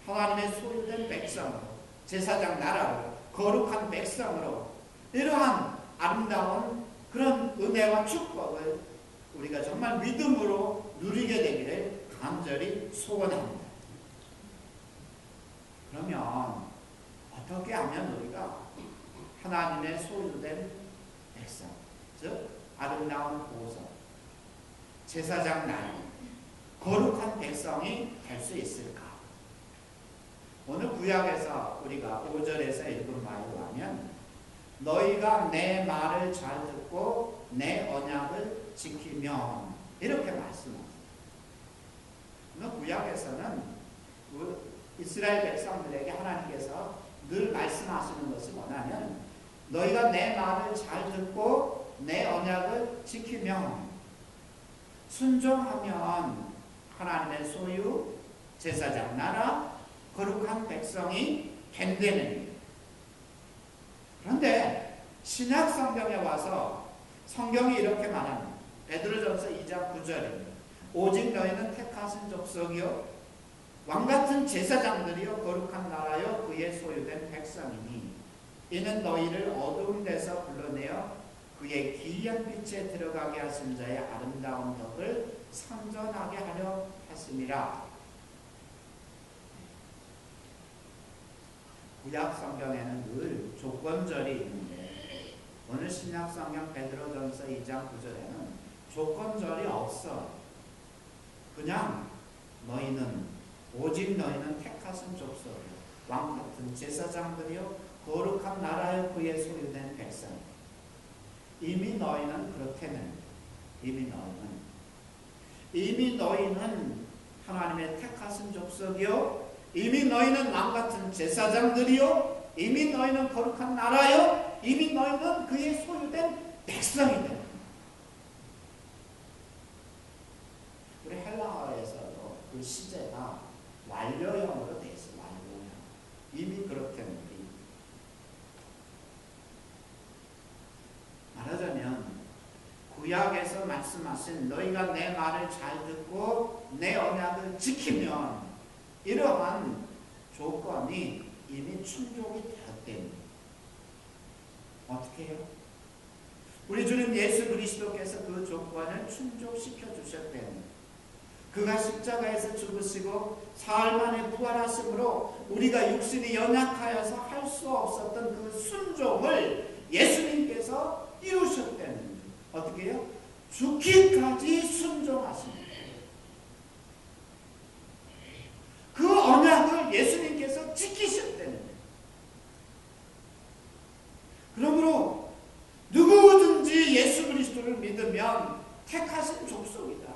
하나님의 소유된 백성으로, 제사장 나라로, 거룩한 백성으로 이러한 아름다운 그런 은혜와 축복을 우리가 정말 믿음으로 누리게 되기를 간절히 소원합니다. 그러면 어떻게 하면 우리가 하나님의 소유된 백성, 즉 아름다운 보석, 제사장 나라, 거룩한 백성이 될 수 있을까? 오늘 구약에서 우리가 5절에서 읽은 말로 하면 너희가 내 말을 잘 듣고 내 언약을 지키면 이렇게 말씀합니다. 구약에서는 이스라엘 백성들에게 하나님께서 늘 말씀하시는 것이 뭐냐면 너희가 내 말을 잘 듣고 내 언약을 지키면, 순종하면 하나님의 소유, 제사장 나라, 거룩한 백성이 된다는. 그런데 신약 성경에 와서 성경이 이렇게 말합니다. 베드로전서 2장 9절입니다. 오직 너희는 택하신 족속이요 왕같은 제사장들이요 거룩한 나라요 그의 소유된 백성이니 이는 너희를 어두운 데서 불러내어 그의 기이한 빛에 들어가게 하신 자의 아름다운 덕을 선전하게 하려 하심이라. 구약 성경에는 늘 조건절이 있는데 오늘 신약 성경 베드로전서 2장 9절에는 조건절이 없어. 그냥 오직 너희는 택하신 족속이요 왕같은 제사장들이요 거룩한 나라의 그의 소유된 백성. 이미 너희는 그렇다는, 이미 너희는 하나님의 택하신 족속이요 이미 너희는 왕같은 제사장들이요 이미 너희는 거룩한 나라요 이미 너희는 그의 소유된 백성이다. 우리 헬라어에서도 그 시제가 완료형으로 되어 있어요. 완료형. 이미 그렇다는 거예요. 말하자면 구약에서 말씀하신 너희가 내 말을 잘 듣고 내 언약을 지키면 이러한 조건이 이미 충족이 되었다는. 어떻게 해요? 우리 주님 예수 그리스도께서 그 조건을 충족시켜 주셨다는. 그가 십자가에서 죽으시고 사흘 만에 부활하심으로 우리가 육신이 연약하여서 할 수 없었던 그 순종을 예수님께서 이루셨다는. 어떻게 해요? 죽기까지 순종하십니다. 그 언약을 예수님께서 지키셨다는. 그러므로 누구든지 예수 그리스도를 믿으면 택하신 족속이다.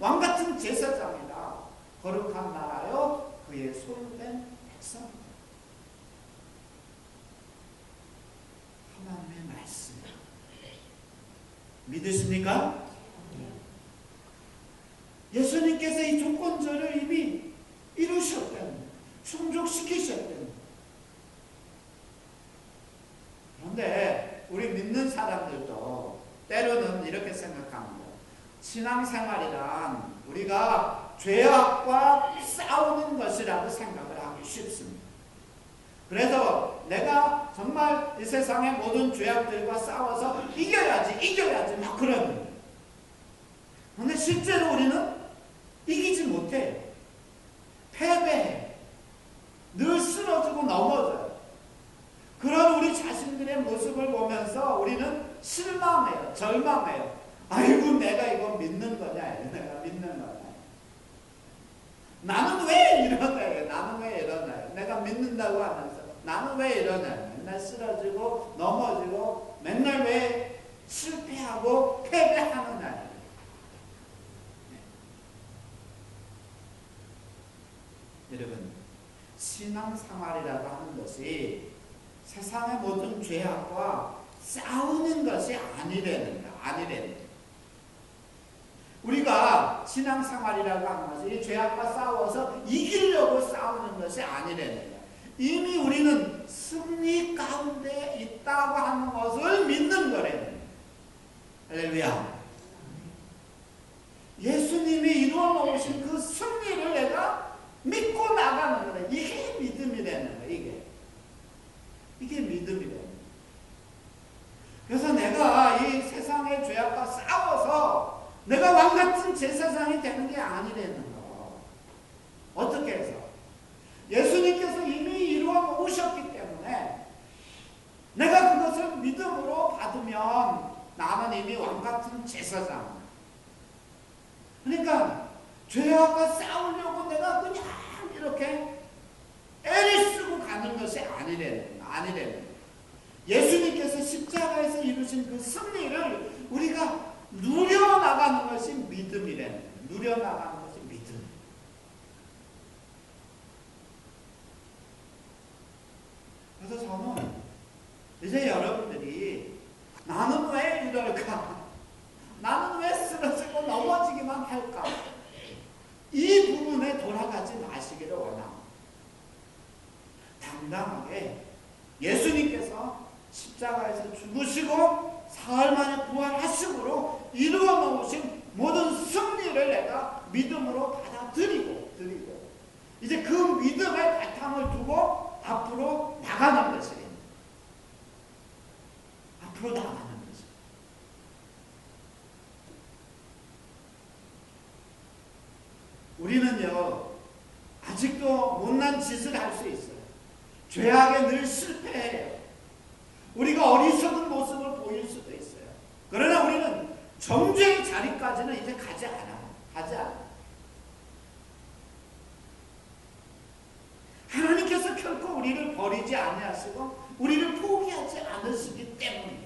왕같은 제사장이다. 거룩한 나라요 그의 소유된 백성이다. 하나님의 말씀 믿으십니까? 예수님께서 이 조건절을 이미 이루셨다는, 충족시키셨다는. 그런데 우리 믿는 사람들도 때로는 이렇게 생각합니다. 신앙생활이란 우리가 죄악과 싸우는 것이라고 생각을 하기 쉽습니다. 그래서 내가 정말 이 세상의 모든 죄악들과 싸워서 이겨야지 막 그러는. 그런데 실제로 우리는 이기지 못해요. 패배해. 늘 쓰러지고 넘어져요. 그런 우리 자신들의 모습을 보면서 우리는 실망해요. 절망해요. 아이고 내가 이거 믿는 거냐. 내가 믿는 거냐. 나는 왜 이러나요? 나는 왜 이러나요? 내가 믿는다고 하면서 나는 왜 이러나요? 맨날 쓰러지고 넘어지고 맨날 왜 실패하고 패배하느냐. 여러분, 신앙생활이라고 하는 것이 세상의 모든 죄악과 싸우는 것이 아니라는 거예요. 우리가 신앙생활이라고 하는 것이 이 죄악과 싸워서 이기려고 싸우는 것이 아니라는 거예요. 이미 우리는 승리 가운데 있다고 하는 것을 믿는 거라는 거예요. 할렐루야. 예수님이 이루어 놓으신 그 승리를 내가 믿고 나가는 거다. 이게 믿음이라는 거야. 이게 믿음이라는 거야. 그래서 내가 이 세상의 죄악과 싸워서 내가 왕같은 제사장이 되는 게 아니라는 거. 어떻게 해서? 예수님께서 이미 이루어 놓으셨기 때문에 내가 그것을 믿음으로 받으면 나는 이미 왕같은 제사장. 그러니까 죄악과 싸우려고 내가 그냥 이렇게 애를 쓰고 가는 것이 아니라는 거예요. 예수님께서 십자가에서 이루신 그 승리를 우리가 누려나가는 것이 믿음이라는 거예요. 누려나가는 것이 믿음. 그래서 저는 이제 여러분들이 나는 왜 이럴까? 나는 왜 쓰러지고 넘어지기만 할까? 이 부분에 돌아가지 마시기를 원합니다. 당당하게 예수님께서 십자가에서 죽으시고 사흘 만에 부활하심으로 이루어 놓으신 모든 승리를 내가 믿음으로 받아들이고 이제 그 믿음의 바탕을 두고 앞으로 나가는 것이에요. 앞으로 나가는 것이에요. 우리는요 아직도 못난 짓을 할 수 있어요. 죄악에 늘 실패해요. 우리가 어리석은 모습을 보일 수도 있어요. 그러나 우리는 정죄의 자리까지는 이제 가지 않아요. 하나님께서 결코 우리를 버리지 아니하시고 우리를 포기하지 않으시기 때문이에요.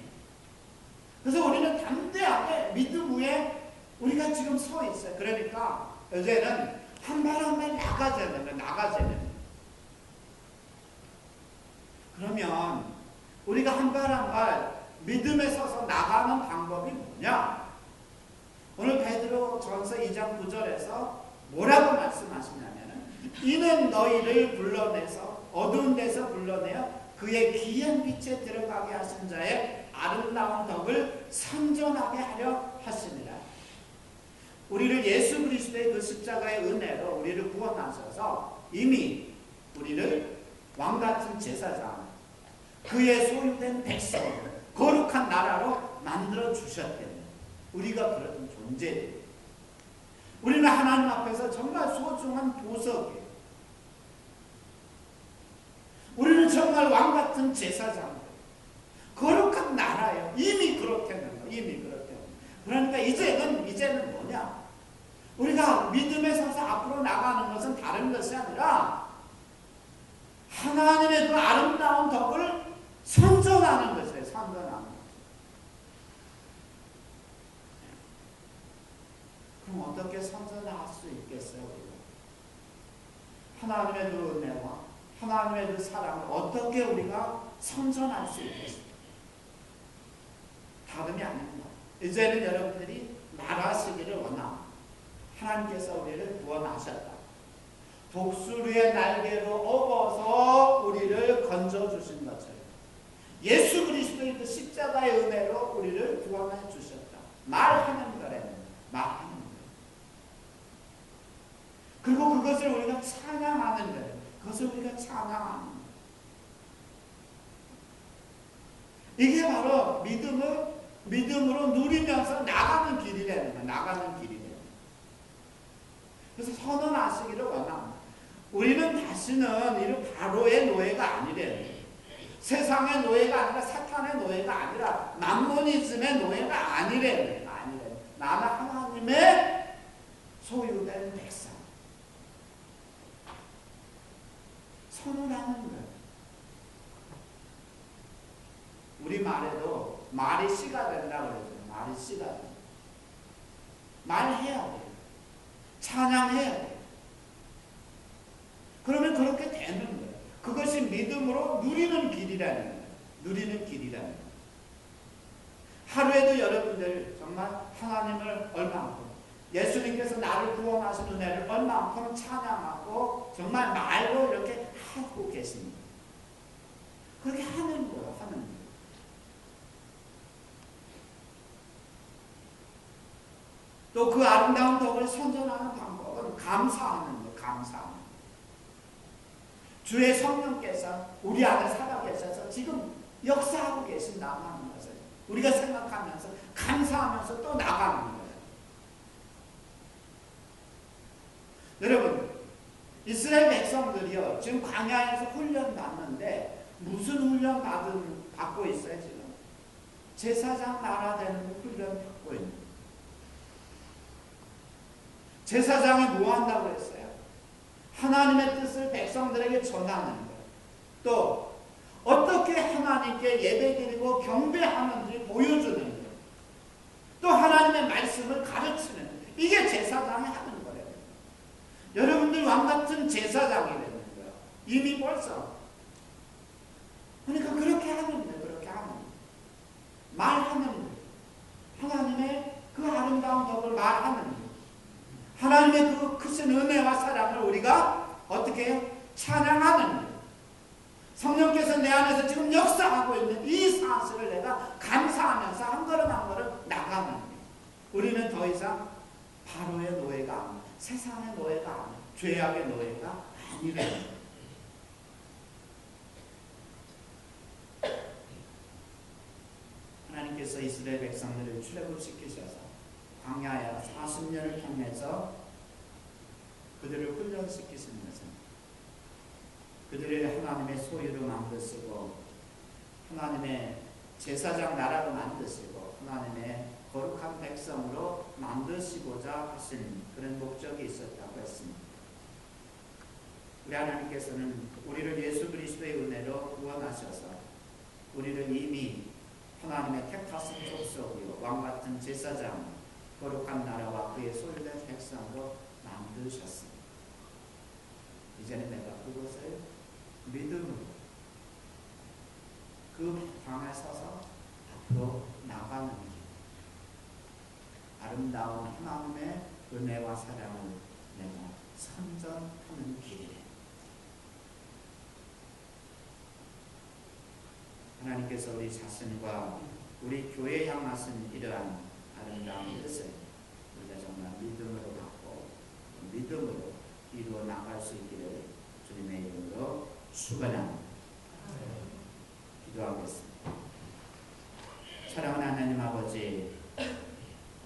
그래서 우리는 담대하게 믿음 위에 우리가 지금 서 있어요. 그러니까 이제는 한 발 한 발 나가자는 거예요. 그러면 우리가 한 발 한 발 믿음에 서서 나가는 방법이 뭐냐? 오늘 베드로 전서 2장 9절에서 뭐라고 말씀하시냐면 이는 너희를 불러내서 어두운 데서 불러내어 그의 귀한 빛에 들어가게 하신 자의 아름다운 덕을 선전하게 하려 하시니라. 우리를 예수 그리스도의 그 십자가의 은혜로 우리를 구원하셔서 이미 우리를 왕같은 제사장, 그의 소유된 백성, 거룩한 나라로 만들어 주셨대요. 우리가 그런 존재예요. 우리는 하나님 앞에서 정말 소중한 보석이에요. 우리는 정말 왕같은 제사장, 거룩한 나라예요. 이미 그렇다는 거예요. 그러니까 이제는 뭐냐? 우리가 믿음에 서서 앞으로 나가는 것은 다른 것이 아니라 하나님의 그 아름다운 덕을 선전하는 것이에요. 선전하는 것. 그럼 어떻게 선전할 수 있겠어요? 우리가? 하나님의 그 은혜와 하나님의 그 사랑을 어떻게 우리가 선전할 수 있겠어요? 다름이 아닙니다. 이제는 여러분들이 말하시기를 원합니다. 하나님께서 우리를 구원하셨다. 독수리의 날개로 업어서 우리를 건져주신 것처럼 예수 그리스도의 그 십자가의 은혜로 우리를 구원해 주셨다. 말하는 거랍니다. 말하는 거예요. 그리고 그것을 우리가 찬양하는 거예요. 그것을 우리가 찬양하는 거예요. 이게 바로 믿음으로 누리면서 나가는 길이라는 거예요. 나가는 길이래요. 그래서 선언하시기를 원합니다. 우리는 다시는 이런 바로의 노예가 아니래요. 세상의 노예가 아니라 사탄의 노예가 아니라 만모니즘의 노예가 아니래요. 나는 하나님의 소유된 백성. 선언하는 거예요. 우리 말에도 말이 씨가 된다고 그러죠. 말이 씨가 된다. 말해야 돼요. 찬양해야 돼요. 그러면 그렇게 되는 거예요. 그것이 믿음으로 누리는 길이라는 거예요. 누리는 길이라는 거예요. 하루에도 여러분들 정말 하나님을 얼마만큼 예수님께서 나를 구원하신 은혜를 얼마만큼 찬양하고 정말 말로 이렇게 하고 계십니다. 그렇게 하는 거예요. 하는 거예요. 또 그 아름다운 덕을 선전하는 방법은 감사하는 거예요. 감사하는 거예요. 주의 성령께서 우리 안에 살아 계셔서 지금 역사하고 계신다고 하는 것을 우리가 생각하면서 감사하면서 또 나가는 거예요. 여러분, 이스라엘 백성들이요 지금 광야에서 훈련 받는데 무슨 훈련 받고 있어요 지금? 제사장 나라 되는 훈련 받고 있는 거예요. 제사장이 뭐 한다고 했어요? 하나님의 뜻을 백성들에게 전하는 거예요. 또 어떻게 하나님께 예배드리고 경배하는지 보여주는 거예요. 또 하나님의 말씀을 가르치는 거예요. 이게 제사장이 하는 거예요. 여러분들 왕같은 제사장이 되는 거예요. 이미 벌써. 그러니까 그렇게 하는 거예요. 그렇게 하는 거예요. 말하는 거예요. 하나님의 그 아름다운 덕을 말하는 거예요. 하나님의 그 크신 은혜와 사랑을 우리가 어떻게 해요? 찬양하는 거예요. 성령께서 내 안에서 지금 역사하고 있는 이 사실을 내가 감사하면서 한 걸음 한 걸음 나가는 거예요. 우리는 더 이상 바로의 노예가 아니고 세상의 노예가 아니고 죄악의 노예가 아니라는 거예요. 하나님께서 이스라엘 백성들을 출애굽시키셔서 광야에 40년을 통해서 그들을 훈련시키시는 것은 그들을 하나님의 소유로 만드시고 하나님의 제사장 나라로 만드시고 하나님의 거룩한 백성으로 만드시고자 하신 그런 목적이 있었다고 했습니다. 우리 하나님께서는 우리를 예수 그리스도의 은혜로 구원하셔서 우리를 이미 하나님의 택하신 족속이요 왕같은 제사장 거룩한 나라와 그의 소유된 백성으로 만드셨습니다. 이제는 내가 그것을 믿음으로 그 방에 서서 앞으로 나가는 길, 아름다운 하나님의 은혜와 사랑을 내가 선전하는 길이래. 하나님께서 우리 자신과 우리 교회에 향하신 이러한 아름다운 뜻을 우리가 정말 믿음으로 받고 믿음으로 이루어 나갈 수 있기를 주님의 이름으로 축원합니다. 기도하겠습니다. 사랑하는 하나님 아버지,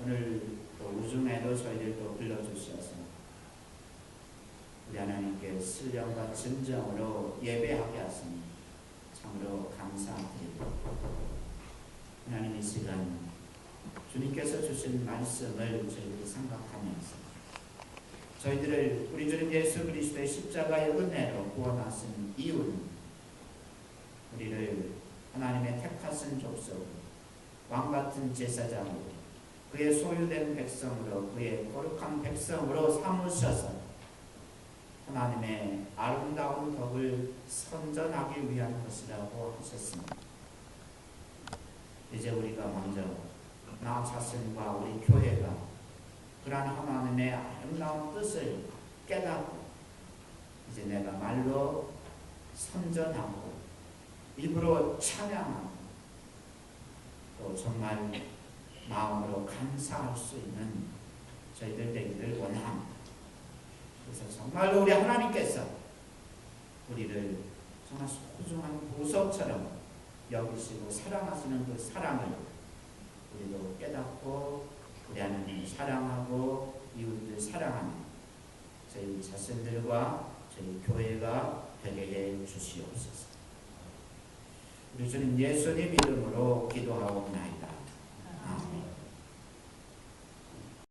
오늘 또 우중에도 저희들 또 불러주셔서 우리 하나님께 신령과 진정으로 예배하게 하시니 참으로 감사드립니다. 하나님 이 시간 주님께서 주신 말씀을 저희들이 생각하면서 저희들을 우리 주님 예수 그리스도의 십자가의 은혜로 구원하신 이유는 우리를 하나님의 택하신 족속 왕같은 제사장으로 그의 소유된 백성으로 그의 거룩한 백성으로 삼으셔서 하나님의 아름다운 덕을 선전하기 위한 것이라고 하셨습니다. 이제 우리가 먼저 나 자신과 우리 교회가 그러한 하나님의 아름다운 뜻을 깨닫고 이제 내가 말로 선전하고 입으로 찬양하고 또 정말 마음으로 감사할 수 있는 저희들 되기를 원합니다. 그래서 정말로 우리 하나님께서 우리를 정말 소중한 보석처럼 여기시고 사랑하시는 그 사랑을 우리도 깨닫고 우리 하나님을 사랑하고 이웃을 사랑하는 저희 자신들과 저희 교회가 되게 해 주시옵소서. 우리 주님 예수님 이름으로 기도하옵나이다.